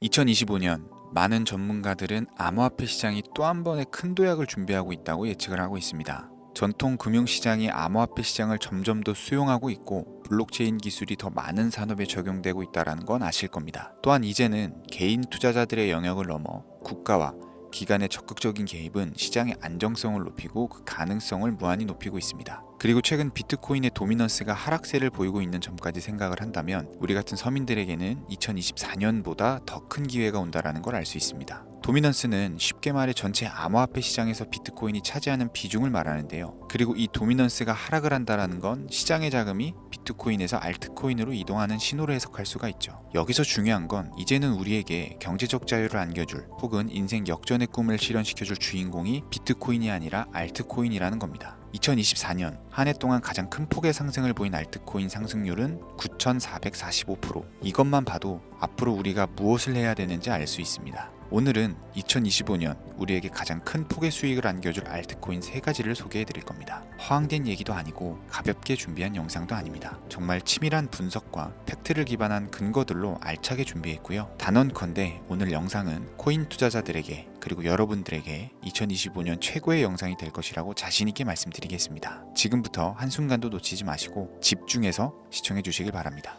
2025년 많은 전문가들은 암호화폐 시장이 또 한 번의 큰 도약을 준비하고 있다고 예측을 하고 있습니다. 전통 금융시장이 암호화폐 시장을 점점 더 수용하고 있고 블록체인 기술이 더 많은 산업에 적용되고 있다는 건 아실 겁니다. 또한 이제는 개인 투자자들의 영역을 넘어 국가와 기관의 적극적인 개입은 시장의 안정성을 높이고 그 가능성을 무한히 높이고 있습니다. 그리고 최근 비트코인의 도미넌스가 하락세를 보이고 있는 점까지 생각을 한다면 우리 같은 서민들에게는 2024년보다 더 큰 기회가 온다는 걸 알 수 있습니다. 도미넌스는 쉽게 말해 전체 암호화폐 시장에서 비트코인이 차지하는 비중을 말하는데요. 그리고 이 도미넌스가 하락을 한다는 건 시장의 자금이 비트코인에서 알트코인으로 이동하는 신호로 해석할 수가 있죠. 여기서 중요한 건 이제는 우리에게 경제적 자유를 안겨줄 혹은 인생 역전의 꿈을 실현시켜줄 주인공이 비트코인이 아니라 알트코인이라는 겁니다. 2024년 한 해 동안 가장 큰 폭의 상승을 보인 알트코인 상승률은 9,445%. 이것만 봐도 앞으로 우리가 무엇을 해야 되는지 알 수 있습니다. 오늘은 2025년 우리에게 가장 큰 폭의 수익을 안겨줄 알트코인 3가지를 소개해 드릴 겁니다. 허황된 얘기도 아니고 가볍게 준비한 영상도 아닙니다. 정말 치밀한 분석과 팩트를 기반한 근거들로 알차게 준비했고요. 단언컨대 오늘 영상은 코인 투자자들에게 그리고 여러분들에게 2025년 최고의 영상이 될 것이라고 자신있게 말씀드리겠습니다. 지금부터 한순간도 놓치지 마시고 집중해서 시청해 주시길 바랍니다.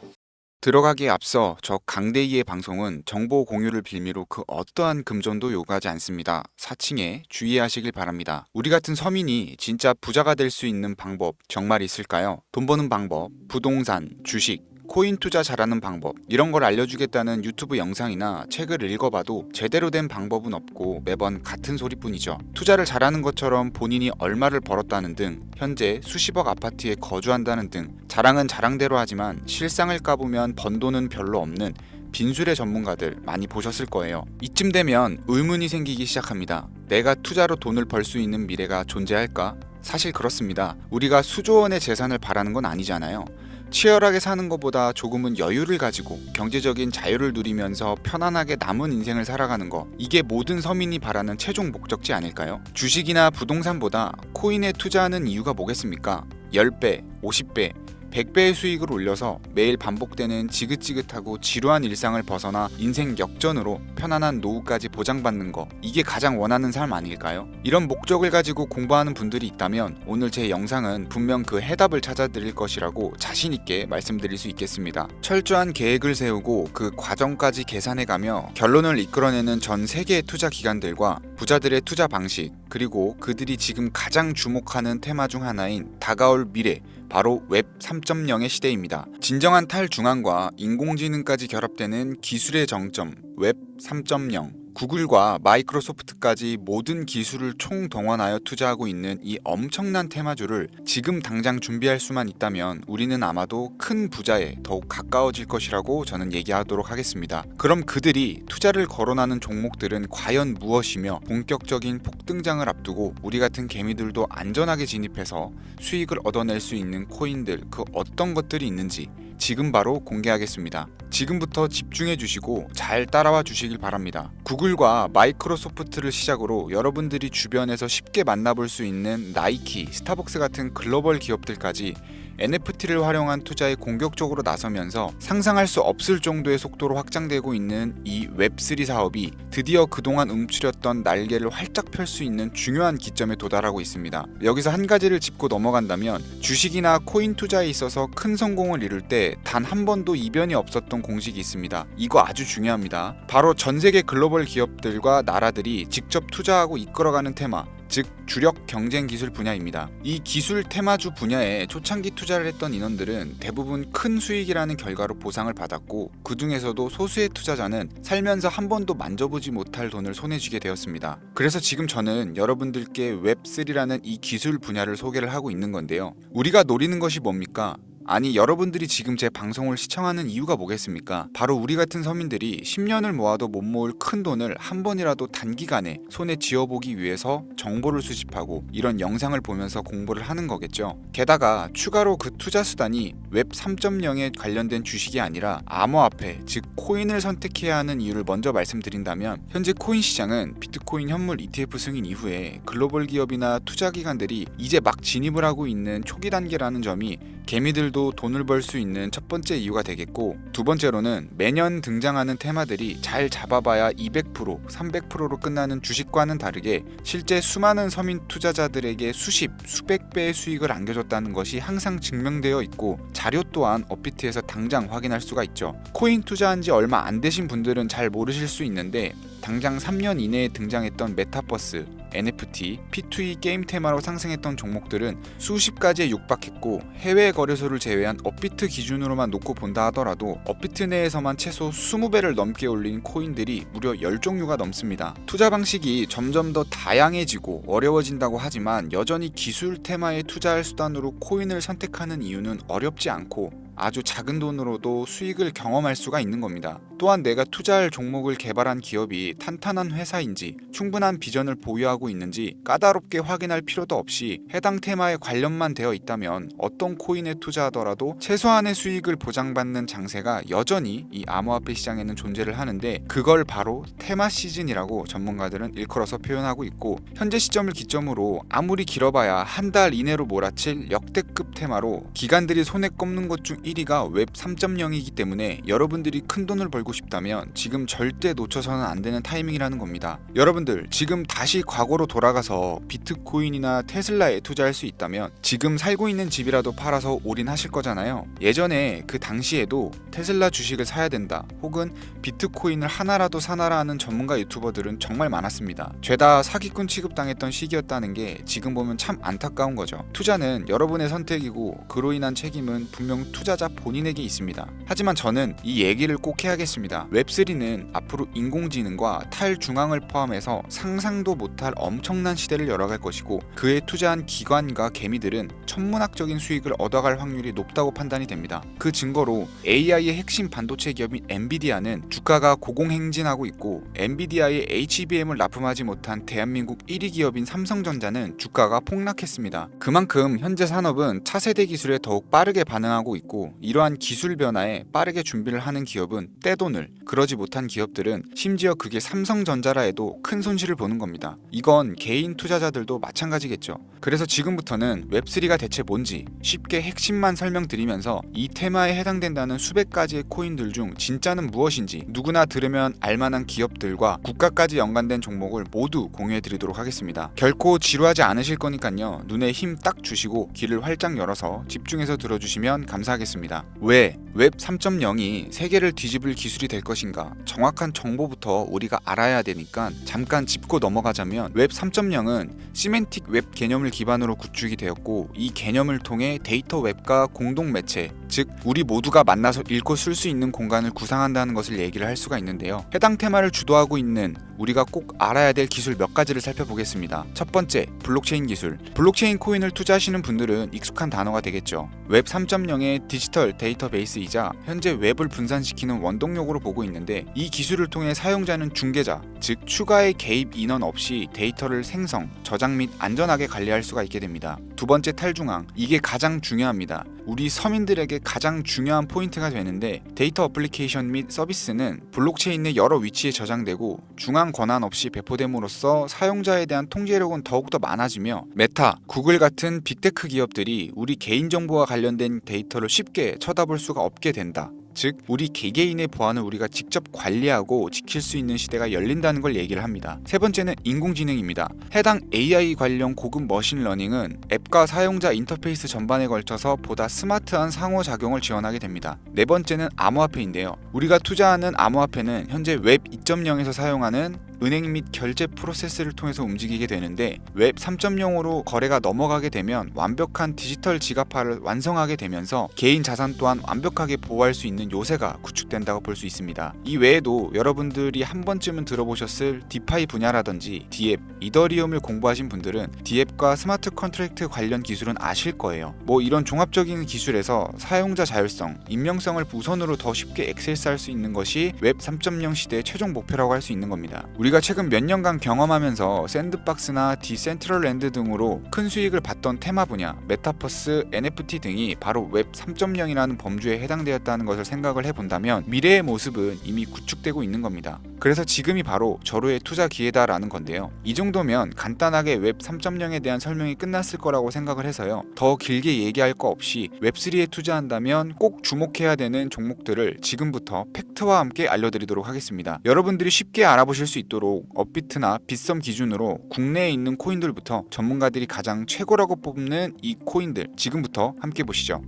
들어가기에 앞서 저 강대희의 방송은 정보 공유를 빌미로 그 어떠한 금전도 요구하지 않습니다. 사칭에 주의하시길 바랍니다. 우리 같은 서민이 진짜 부자가 될 수 있는 방법 정말 있을까요? 돈 버는 방법, 부동산, 주식, 코인 투자 잘하는 방법 이런 걸 알려주겠다는 유튜브 영상이나 책을 읽어봐도 제대로 된 방법은 없고 매번 같은 소리뿐이죠. 투자를 잘하는 것처럼 본인이 얼마를 벌었다는 등 현재 수십억 아파트에 거주한다는 등 자랑은 자랑대로 하지만 실상을 까보면 번 돈은 별로 없는 빈술의 전문가들 많이 보셨을 거예요. 이쯤 되면 의문이 생기기 시작합니다. 내가 투자로 돈을 벌 수 있는 미래가 존재할까? 사실 그렇습니다. 우리가 수조 원의 재산을 바라는 건 아니잖아요. 치열하게 사는 것보다 조금은 여유를 가지고 경제적인 자유를 누리면서 편안하게 남은 인생을 살아가는 거, 이게 모든 서민이 바라는 최종 목적지 아닐까요? 주식이나 부동산보다 코인에 투자하는 이유가 뭐겠습니까? 10배, 50배, 100배의 수익을 올려서 매일 반복되는 지긋지긋하고 지루한 일상을 벗어나 인생 역전으로 편안한 노후까지 보장받는 거, 이게 가장 원하는 삶 아닐까요? 이런 목적을 가지고 공부하는 분들이 있다면 오늘 제 영상은 분명 그 해답을 찾아드릴 것이라고 자신있게 말씀드릴 수 있겠습니다. 철저한 계획을 세우고 그 과정까지 계산해가며 결론을 이끌어내는 전 세계의 투자 기관들과 부자들의 투자 방식, 그리고 그들이 지금 가장 주목하는 테마 중 하나인 다가올 미래, 바로 웹 3.0의 시대입니다. 진정한 탈중앙과 인공지능까지 결합되는 기술의 정점, 웹 3.0. 구글과 마이크로소프트까지 모든 기술을 총동원하여 투자하고 있는 이 엄청난 테마주를 지금 당장 준비할 수만 있다면 우리는 아마도 큰 부자에 더욱 가까워질 것이라고 저는 얘기하도록 하겠습니다. 그럼 그들이 투자를 거론하는 종목들은 과연 무엇이며 본격적인 폭등장을 앞두고 우리 같은 개미들도 안전하게 진입해서 수익을 얻어낼 수 있는 코인들, 그 어떤 것들이 있는지 지금 바로 공개하겠습니다. 지금부터 집중해 주시고 잘 따라와 주시길 바랍니다. 구글과 마이크로소프트를 시작으로 여러분들이 주변에서 쉽게 만나볼 수 있는 나이키, 스타벅스 같은 글로벌 기업들까지 NFT를 활용한 투자에 공격적으로 나서면서 상상할 수 없을 정도의 속도로 확장되고 있는 이 웹3 사업이 드디어 그동안 움츠렸던 날개를 활짝 펼 수 있는 중요한 기점에 도달하고 있습니다. 여기서 한 가지를 짚고 넘어간다면 주식이나 코인 투자에 있어서 큰 성공을 이룰 때 단 한 번도 이변이 없었던 공식이 있습니다. 이거 아주 중요합니다. 바로 전 세계 글로벌 기업들과 나라들이 직접 투자하고 이끌어가는 테마, 즉 주력 경쟁 기술 분야입니다. 이 기술 테마주 분야에 초창기 투자를 했던 인원들은 대부분 큰 수익이라는 결과로 보상을 받았고 그 중에서도 소수의 투자자는 살면서 한 번도 만져보지 못할 돈을 손에 쥐게 되었습니다. 그래서 지금 저는 여러분들께 웹3라는 이 기술 분야를 소개를 하고 있는 건데요. 우리가 노리는 것이 뭡니까? 아니, 여러분들이 지금 제 방송을 시청하는 이유가 뭐겠습니까? 바로 우리 같은 서민들이 10년을 모아도 못 모을 큰 돈을 한 번이라도 단기간에 손에 쥐어보기 위해서 정보를 수집하고 이런 영상을 보면서 공부를 하는 거겠죠. 게다가 추가로 그 투자 수단이 웹 3.0에 관련된 주식이 아니라 암호화폐, 즉 코인을 선택해야 하는 이유를 먼저 말씀드린다면 현재 코인 시장은 비트코인 현물 ETF 승인 이후에 글로벌 기업이나 투자 기관들이 이제 막 진입을 하고 있는 초기 단계라는 점이 개미들도 투자자들도 돈을 벌 수 있는 첫 번째 이유가 되겠고, 두 번째로는 매년 등장하는 테마들이 잘 잡아봐야 200%, 300%로 끝나는 주식과는 다르게 실제 수많은 서민 투자자들에게 수십, 수백 배의 수익을 안겨줬다는 것이 항상 증명되어 있고, 자료 또한 업비트에서 당장 확인할 수가 있죠. 코인 투자한 지 얼마 안 되신 분들은 잘 모르실 수 있는데, 당장 3년 이내에 등장했던 메타버스, NFT, P2E 게임 테마로 상승했던 종목들은 수십 가지에 육박했고, 해외 거래소를 제외한 업비트 기준으로만 놓고 본다 하더라도 업비트 내에서만 최소 20배를 넘게 올린 코인들이 무려 10종류가 넘습니다. 투자 방식이 점점 더 다양해지고 어려워진다고 하지만 여전히 기술 테마에 투자할 수단으로 코인을 선택하는 이유는 어렵지 않고 아주 작은 돈으로도 수익을 경험할 수가 있는 겁니다. 또한 내가 투자할 종목을 개발한 기업이 탄탄한 회사인지, 충분한 비전을 보유하고 있는지 까다롭게 확인할 필요도 없이 해당 테마에 관련만 되어 있다면 어떤 코인에 투자하더라도 최소한의 수익을 보장받는 장세가 여전히 이 암호화폐 시장에는 존재를 하는데, 그걸 바로 테마 시즌이라고 전문가들은 일컬어서 표현하고 있고, 현재 시점을 기점으로 아무리 길어봐야 한 달 이내로 몰아칠 역대급 테마로 기관들이 손에 꼽는 것 중 1위가 웹 3.0이기 때문에 여러분들이 큰 돈을 벌고 싶다면 지금 절대 놓쳐서는 안 되는 타이밍이라는 겁니다. 여러분들 지금 다시 과거로 돌아가서 비트코인이나 테슬라에 투자할 수 있다면 지금 살고 있는 집이라도 팔아서 올인하실 거잖아요. 예전에 그 당시에도 테슬라 주식을 사야 된다, 혹은 비트코인을 하나라도 사놔라 하는 전문가 유튜버들은 정말 많았습니다. 죄다 사기꾼 취급당했던 시기였다는 게 지금 보면 참 안타까운 거죠. 투자는 여러분의 선택이고 그로 인한 책임은 분명 투자자 본인에게 있습니다. 하지만 저는 이 얘기를 꼭 해야겠습니다. 웹3는 앞으로 인공지능과 탈중앙을 포함해서 상상도 못할 엄청난 시대를 열어갈 것이고, 그에 투자한 기관과 개미들은 천문학적인 수익을 얻어갈 확률이 높다고 판단이 됩니다. 그 증거로 AI의 핵심 반도체 기업인 엔비디아는 주가가 고공행진하고 있고, 엔비디아의 HBM을 납품하지 못한 대한민국 1위 기업인 삼성전자는 주가가 폭락했습니다. 그만큼 현재 산업은 차세대 기술에 더욱 빠르게 반응하고 있고, 이러한 기술 변화에 빠르게 준비를 하는 기업은 떼돈을, 그러지 못한 기업들은 심지어 그게 삼성전자라 해도 큰 손실을 보는 겁니다. 이건 개인 투자자들도 마찬가지겠죠. 그래서 지금부터는 웹3가 대체 뭔지 쉽게 핵심만 설명드리면서 이 테마에 해당된다는 수백 가지의 코인들 중 진짜는 무엇인지 누구나 들으면 알만한 기업들과 국가까지 연관된 종목을 모두 공유해드리도록 하겠습니다. 결코 지루하지 않으실 거니까요, 눈에 힘 딱 주시고 귀를 활짝 열어서 집중해서 들어주시면 감사하겠습니다. 왜 웹 3.0이 세계를 뒤집을 기술이 될 것인가, 정확한 정보부터 우리가 알아야 되니까 잠깐 짚고 넘어가자면, 웹 3.0은 시멘틱 웹 개념을 기반으로 구축이 되었고, 이 개념을 통해 데이터 웹과 공동 매체, 즉 우리 모두가 만나서 읽고 쓸 수 있는 공간을 구상한다는 것을 얘기를 할 수가 있는데요. 해당 테마를 주도하고 있는 우리가 꼭 알아야 될 기술 몇 가지를 살펴보겠습니다. 첫 번째, 블록체인 기술. 블록체인 코인을 투자하시는 분들은 익숙한 단어가 되겠죠. 웹 3.0의 디지털 데이터베이스이자 현재 웹을 분산시키는 원동력으로 보고 있는데, 이 기술을 통해 사용자는 중개자, 즉 추가의 개입 인원 없이 데이터를 생성, 저장 및 안전하게 관리할 수가 있게 됩니다. 두 번째, 탈중앙. 이게 가장 중요합니다. 우리 서민들에게 가장 중요한 포인트가 되는데, 데이터 어플리케이션 및 서비스는 블록체인 내 여러 위치에 저장되고 중앙 권한 없이 배포됨으로써 사용자에 대한 통제력은 더욱더 많아지며, 메타, 구글 같은 빅테크 기업들이 우리 개인정보와 관련된 데이터를 쉽게 쳐다볼 수가 없게 된다. 즉 우리 개개인의 보안을 우리가 직접 관리하고 지킬 수 있는 시대가 열린다는 걸 얘기를 합니다. 세 번째는 인공지능입니다. 해당 AI 관련 고급 머신러닝은 앱과 사용자 인터페이스 전반에 걸쳐서 보다 스마트한 상호작용을 지원하게 됩니다. 네 번째는 암호화폐인데요. 우리가 투자하는 암호화폐는 현재 웹 2.0에서 사용하는 은행 및 결제 프로세스를 통해서 움직이게 되는데, 웹 3.0으로 거래가 넘어가게 되면 완벽한 디지털 지갑화를 완성하게 되면서 개인 자산 또한 완벽하게 보호할 수 있는 요새가 구축된다고 볼 수 있습니다. 이 외에도 여러분들이 한 번쯤은 들어보셨을 디파이 분야라든지 디앱, 이더리움을 공부하신 분들은 디앱과 스마트 컨트랙트 관련 기술은 아실 거예요. 이런 종합적인 기술에서 사용자 자율성, 익명성을 우선으로 더 쉽게 액세스할 수 있는 것이 웹 3.0 시대의 최종 목표라고 할 수 있는 겁니다. 우리가 우리가 최근 몇 년간 경험하면서 샌드박스나 디센트럴랜드 등으로 큰 수익을 봤던 테마 분야, 메타버스, NFT 등이 바로 웹 3.0이라는 범주에 해당되었다는 것을 생각을 해본다면 미래의 모습은 이미 구축되고 있는 겁니다. 그래서 지금이 바로 절호의 투자 기회다라는 건데요. 이 정도면 간단하게 웹 3.0에 대한 설명이 끝났을 거라고 생각을 해서요. 더 길게 얘기할 거 없이 웹3에 투자한다면 꼭 주목해야 되는 종목들을 지금부터 팩트와 함께 알려드리도록 하겠습니다. 여러분들이 쉽게 알아보실 수 있도록 업비트나 빗썸 기준으로 국내에 있는 코인들부터 전문가들이 가장 최고라고 뽑는 이 코인들 지금부터 함께 보시죠.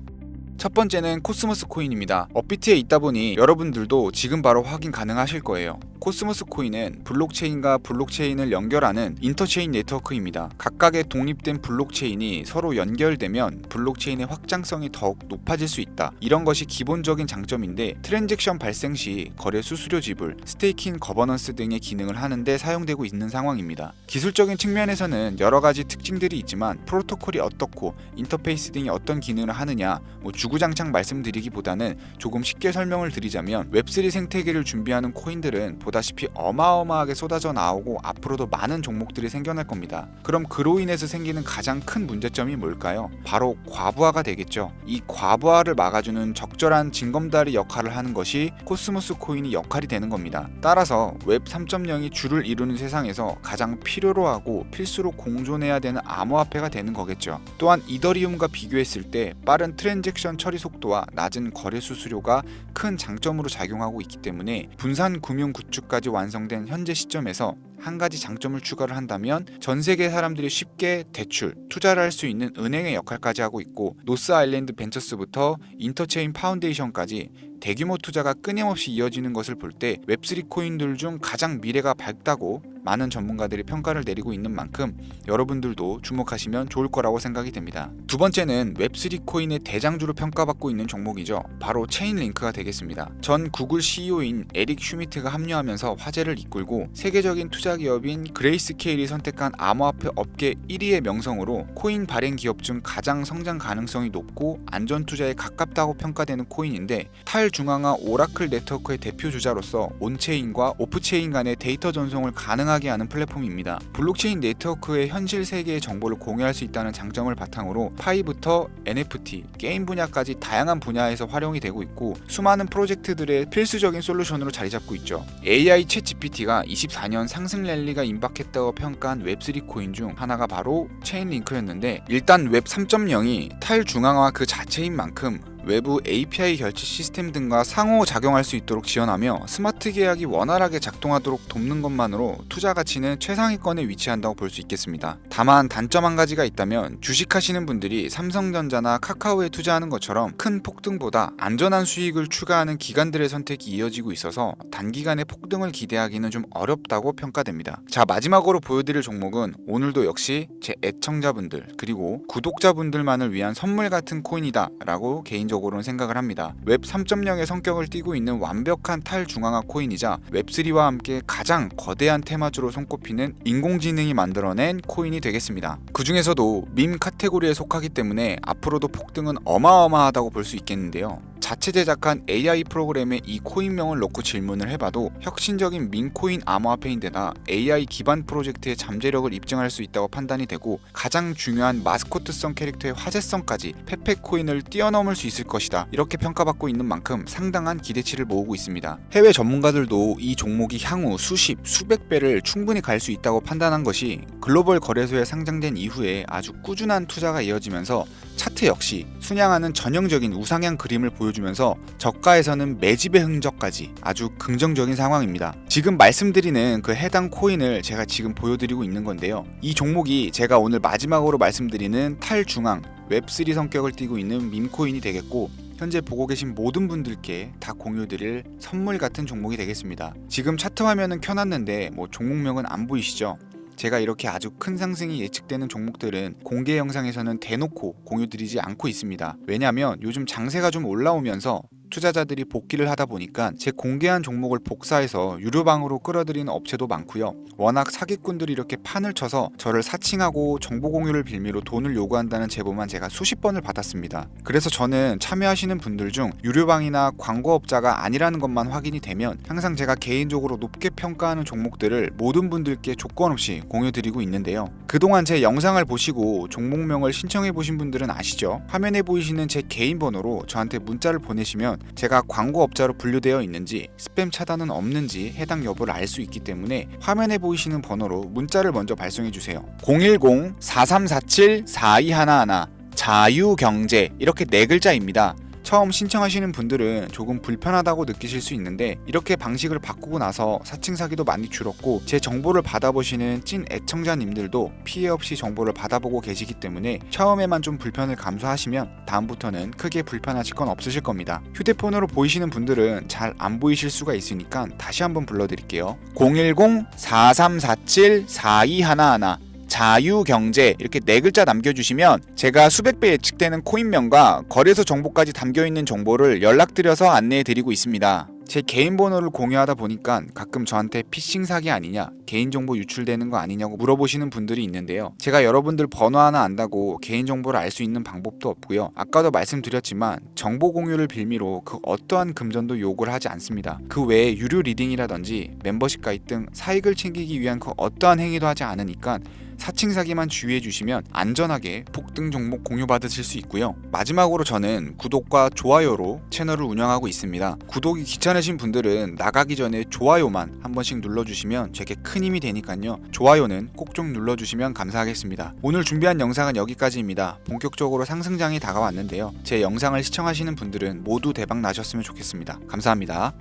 첫 번째는 코스모스 코인입니다. 업비트에 있다 보니 여러분들도 지금 바로 확인 가능하실 거예요. 코스모스 코인은 블록체인과 블록체인을 연결하는 인터체인 네트워크입니다. 각각의 독립된 블록체인이 서로 연결되면 블록체인의 확장성이 더욱 높아질 수 있다. 이런 것이 기본적인 장점인데 트랜잭션 발생 시 거래 수수료 지불, 스테이킹 거버넌스 등의 기능을 하는데 사용되고 있는 상황입니다. 기술적인 측면에서는 여러 가지 특징들이 있지만 프로토콜이 어떻고 인터페이스 등이 어떤 기능을 하느냐 주구장창 말씀드리기보다는 조금 쉽게 설명을 드리자면 웹3 생태계를 준비하는 코인들은 보다시피 어마어마하게 쏟아져 나오고 앞으로도 많은 종목들이 생겨날 겁니다. 그럼 그로 인해서 생기는 가장 큰 문제점이 뭘까요? 바로 과부하가 되겠죠. 이 과부하를 막아주는 적절한 징검다리 역할을 하는 것이 코스모스 코인이 역할이 되는 겁니다. 따라서 웹 3.0이 주를 이루는 세상에서 가장 필요로 하고 필수로 공존해야 되는 암호화폐가 되는 거겠죠. 또한 이더리움과 비교했을 때 빠른 트랜잭션 처리 속도와 낮은 거래 수수료가 큰 장점으로 작용하고 있기 때문에 분산 금융 구축까지 완성된 현재 시점에서 한 가지 장점을 추가를 한다면 전 세계 사람들이 쉽게 대출, 투자를 할 수 있는 은행의 역할까지 하고 있고 노스 아일랜드 벤처스부터 인터체인 파운데이션까지 대규모 투자가 끊임없이 이어지는 것을 볼 때 웹3 코인들 중 가장 미래가 밝다고 많은 전문가들이 평가를 내리고 있는 만큼 여러분들도 주목하시면 좋을 거라고 생각이 됩니다. 두 번째는 웹3 코인의 대장주로 평가받고 있는 종목이죠. 바로 체인링크가 되겠습니다. 전 구글 CEO인 에릭 슈미트가 합류하면서 화제를 이끌고 세계적인 투자 기업인 그레이스케일이 선택한 암호화폐 업계 1위의 명성으로 코인 발행 기업 중 가장 성장 가능성이 높고 안전 투자에 가깝다고 평가되는 코인인데 탈중앙화 오라클 네트워크의 대표 주자로서 온체인과 오프체인 간의 데이터 전송을 가능하게 하는 플랫폼입니다. 블록체인 네트워크의 현실 세계의 정보를 공유할 수 있다는 장점을 바탕으로 파이부터 NFT, 게임 분야까지 다양한 분야에서 활용이 되고 있고 수많은 프로젝트들의 필수적인 솔루션으로 자리 잡고 있죠. AI 챗 GPT가 24년 상승 랠리가 임박했다고 평가한 웹3 코인 중 하나가 바로 체인링크였는데 일단 웹 3.0이 탈중앙화 그 자체인 만큼 외부 API 결제 시스템 등과 상호작용할 수 있도록 지원하며 스마트 계약이 원활하게 작동하도록 돕는 것만으로 투자 가치는 최상위권에 위치한다고 볼 수 있겠습니다. 다만 단점 한 가지가 있다면 주식하시는 분들이 삼성전자나 카카오에 투자하는 것처럼 큰 폭등보다 안전한 수익을 추가하는 기관들의 선택이 이어지고 있어서 단기간에 폭등을 기대하기는 좀 어렵다고 평가됩니다. 자, 마지막으로 보여드릴 종목은 오늘도 역시 제 애청자분들 그리고 구독자분들만을 위한 선물 같은 코인이다 라고 개인적으로는 생각을 합니다. 웹 3.0의 성격을 띠고 있는 완벽한 탈중앙화 코인이자 웹3와 함께 가장 거대한 테마주로 손꼽히는 인공지능이 만들어낸 코인이 되겠습니다. 그 중에서도 밈 카테고리에 속하기 때문에 앞으로도 폭등은 어마어마하다고 볼 수 있겠는데요. 자체 제작한 AI 프로그램에 이 코인명을 넣고 질문을 해봐도 혁신적인 민코인 암호화폐인데다 AI 기반 프로젝트의 잠재력을 입증할 수 있다고 판단이 되고 가장 중요한 마스코트성 캐릭터의 화제성까지 페페코인을 뛰어넘을 수 있을 것이다. 이렇게 평가받고 있는 만큼 상당한 기대치를 모으고 있습니다. 해외 전문가들도 이 종목이 향후 수십, 수백 배를 충분히 갈 수 있다고 판단한 것이 글로벌 거래소에 상장된 이후에 아주 꾸준한 투자가 이어지면서 차트 역시 순양하는 전형적인 우상향 그림을 보여주면서 저가에서는 매집의 흔적까지 아주 긍정적인 상황입니다. 지금 말씀드리는 그 해당 코인을 제가 지금 보여드리고 있는 건데요. 이 종목이 제가 오늘 마지막으로 말씀드리는 탈중앙 웹3 성격을 띠고 있는 밈코인이 되겠고 현재 보고 계신 모든 분들께 다 공유드릴 선물 같은 종목이 되겠습니다. 지금 차트 화면은 켜놨는데 종목명은 안 보이시죠? 제가 이렇게 아주 큰 상승이 예측되는 종목들은 공개 영상에서는 대놓고 공유드리지 않고 있습니다. 왜냐하면 요즘 장세가 좀 올라오면서 투자자들이 복귀를 하다 보니까 제 공개한 종목을 복사해서 유료방으로 끌어들이는 업체도 많고요. 워낙 사기꾼들이 이렇게 판을 쳐서 저를 사칭하고 정보 공유를 빌미로 돈을 요구한다는 제보만 제가 수십 번을 받았습니다. 그래서 저는 참여하시는 분들 중 유료방이나 광고업자가 아니라는 것만 확인이 되면 항상 제가 개인적으로 높게 평가하는 종목들을 모든 분들께 조건 없이 공유드리고 있는데요. 그동안 제 영상을 보시고 종목명을 신청해 보신 분들은 아시죠? 화면에 보이시는 제 개인 번호로 저한테 문자를 보내시면 제가 광고업자로 분류되어 있는지 스팸 차단은 없는지 해당 여부를 알 수 있기 때문에 화면에 보이시는 번호로 문자를 먼저 발송해 주세요. 010-4347-4211 자유경제 이렇게 4글자입니다. 처음 신청하시는 분들은 조금 불편하다고 느끼실 수 있는데 이렇게 방식을 바꾸고 나서 사칭 사기도 많이 줄었고 제 정보를 받아보시는 찐 애청자님들도 피해 없이 정보를 받아보고 계시기 때문에 처음에만 좀 불편을 감수하시면 다음부터는 크게 불편하실 건 없으실 겁니다. 휴대폰으로 보이시는 분들은 잘 안 보이실 수가 있으니까 다시 한번 불러드릴게요. 010-4347-4211 자유경제 이렇게 4글자 남겨주시면 제가 수백 배 예측되는 코인명과 거래소 정보까지 담겨있는 정보를 연락드려서 안내해드리고 있습니다. 제 개인 번호를 공유하다 보니까 가끔 저한테 피싱 사기 아니냐, 개인정보 유출되는 거 아니냐고 물어보시는 분들이 있는데요. 제가 여러분들 번호 하나 안다고 개인정보를 알 수 있는 방법도 없고요. 아까도 말씀드렸지만 정보 공유를 빌미로 그 어떠한 금전도 요구를 하지 않습니다. 그 외에 유료 리딩이라든지 멤버십 가입 등 사익을 챙기기 위한 그 어떠한 행위도 하지 않으니까 사칭 사기만 주의해 주시면 안전하게 폭등 종목 공유 받으실 수 있고요. 마지막으로 저는 구독과 좋아요로 채널을 운영하고 있습니다. 구독이 귀찮으신 분들은 나가기 전에 좋아요만 한 번씩 눌러주시면 제게 큰 힘이 되니까요. 좋아요는 꼭 좀 눌러주시면 감사하겠습니다. 오늘 준비한 영상은 여기까지입니다. 본격적으로 상승장이 다가왔는데요. 제 영상을 시청하시는 분들은 모두 대박 나셨으면 좋겠습니다. 감사합니다.